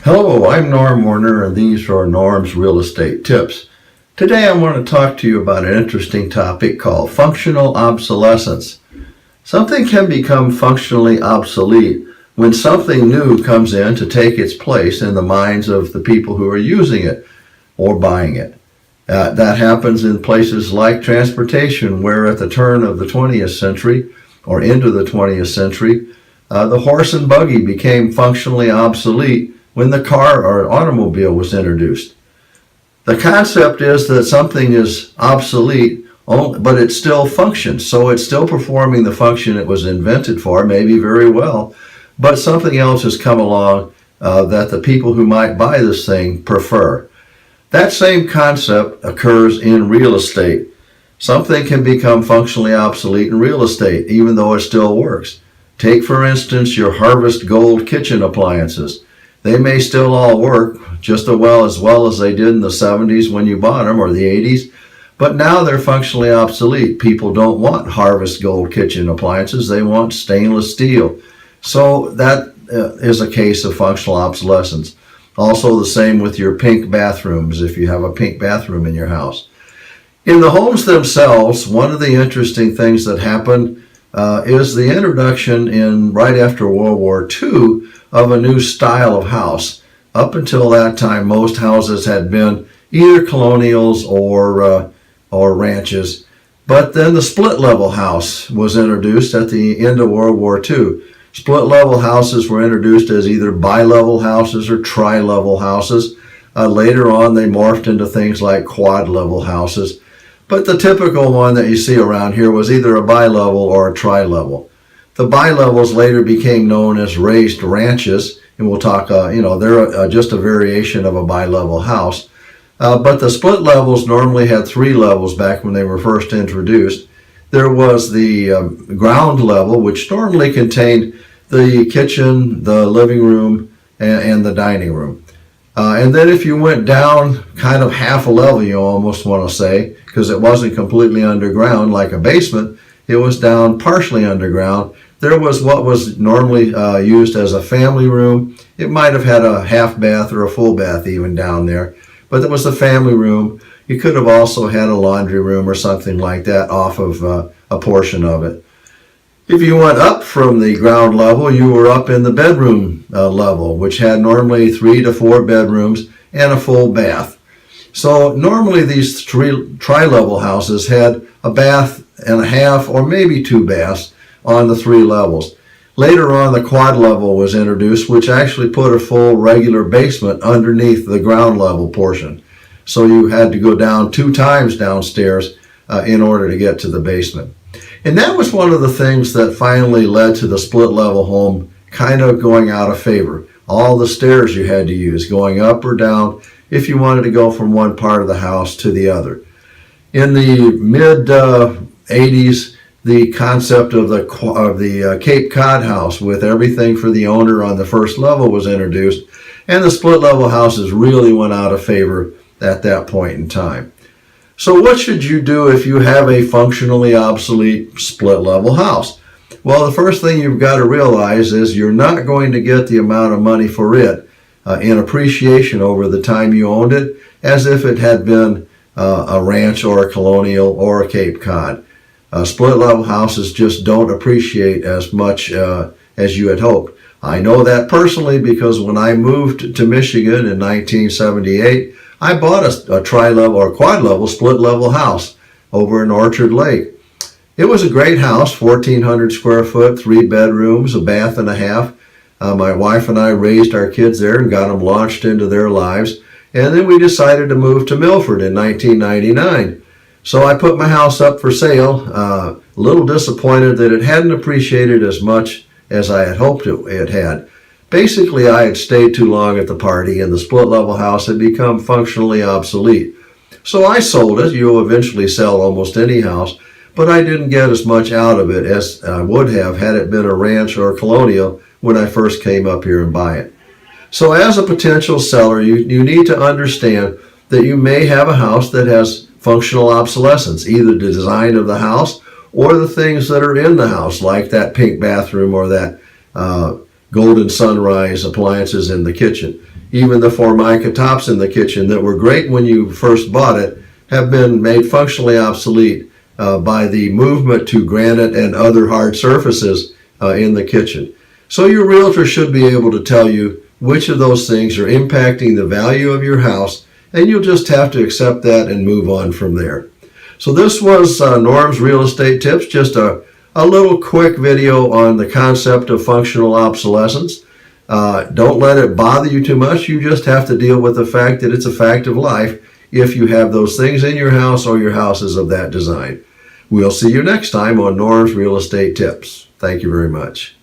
Hello, I'm Norm Warner, and these are Norm's Real Estate Tips. Today I want to talk to you about an interesting topic called functional obsolescence. Something can become functionally obsolete when something new comes in to take its place in the minds of the people who are using it or buying it. That happens in places like transportation, where at the turn of the 20th century or into the 20th century, the horse and buggy became functionally obsolete when the car or automobile was introduced. The concept is that something is obsolete, but it still functions. So it's still performing the function it was invented for, maybe very well, but something else has come along that the people who might buy this thing prefer. That same concept occurs in real estate. Something can become functionally obsolete in real estate, even though it still works. Take, for instance, your Harvest Gold kitchen appliances. They may still all work just as well as they did in the 70s when you bought them, or the 80s, but now they're functionally obsolete. People don't want Harvest Gold kitchen appliances. They want stainless steel. So that is a case of functional obsolescence. Also the same with your pink bathrooms, if you have a pink bathroom in your house. In the homes themselves, one of the interesting things that happened is the introduction right after World War II of a new style of house. Up until that time, most houses had been either colonials or ranches. But then the split-level house was introduced at the end of World War II. Split-level houses were introduced as either bi-level houses or tri-level houses. Later on, they morphed into things like quad-level houses. But the typical one that you see around here was either a bi-level or a tri-level. The bi-levels later became known as raised ranches, and we'll talk, they're just a variation of a bi-level house. But the split levels normally had three levels back when they were first introduced. There was the ground level, which normally contained the kitchen, the living room, and the dining room. And then if you went down kind of half a level, you almost want to say, because it wasn't completely underground like a basement, it was down partially underground. There was what was normally used as a family room. It might have had a half bath or a full bath even down there, but there was the family room. You could have also had a laundry room or something like that off of a portion of it. If you went up from the ground level, you were up in the bedroom level, which had normally 3 to 4 bedrooms and a full bath. So normally these tri-level houses had a bath and a half or maybe 2 baths on the 3 levels. Later on, the quad level was introduced, which actually put a full regular basement underneath the ground level portion. So you had to go down 2 times downstairs in order to get to the basement. And that was one of the things that finally led to the split level home kind of going out of favor. All the stairs you had to use, going up or down, if you wanted to go from one part of the house to the other. In the mid 80s, the concept of the Cape Cod house with everything for the owner on the first level was introduced, and the split level houses really went out of favor at that point in time. So what should you do if you have a functionally obsolete split level house? Well, the first thing you've got to realize is you're not going to get the amount of money for it in appreciation over the time you owned it as if it had been a ranch or a colonial or a Cape Cod. Split level houses just don't appreciate as much as you had hoped. I know that personally because when I moved to Michigan in 1978, I bought a tri-level or quad-level split-level house over in Orchard Lake. It was a great house, 1,400 square foot, 3 bedrooms, a bath and a half. My wife and I raised our kids there and got them launched into their lives. And then we decided to move to Milford in 1999. So I put my house up for sale, a little disappointed that it hadn't appreciated as much as I had hoped it had. Basically, I had stayed too long at the party and the split-level house had become functionally obsolete. So I sold it. You'll eventually sell almost any house, but I didn't get as much out of it as I would have had it been a ranch or a colonial when I first came up here and buy it. So as a potential seller, you need to understand that you may have a house that has functional obsolescence, either the design of the house or the things that are in the house, like that pink bathroom or that golden sunrise appliances in the kitchen. Even the Formica tops in the kitchen that were great when you first bought it have been made functionally obsolete by the movement to granite and other hard surfaces in the kitchen. So your realtor should be able to tell you which of those things are impacting the value of your house, and you'll just have to accept that and move on from there. So this was Norm's Real Estate Tips, just a little quick video on the concept of functional obsolescence. Don't let it bother you too much. You just have to deal with the fact that it's a fact of life if you have those things in your house or your house is of that design. We'll see you next time on Norm's Real Estate Tips. Thank you very much.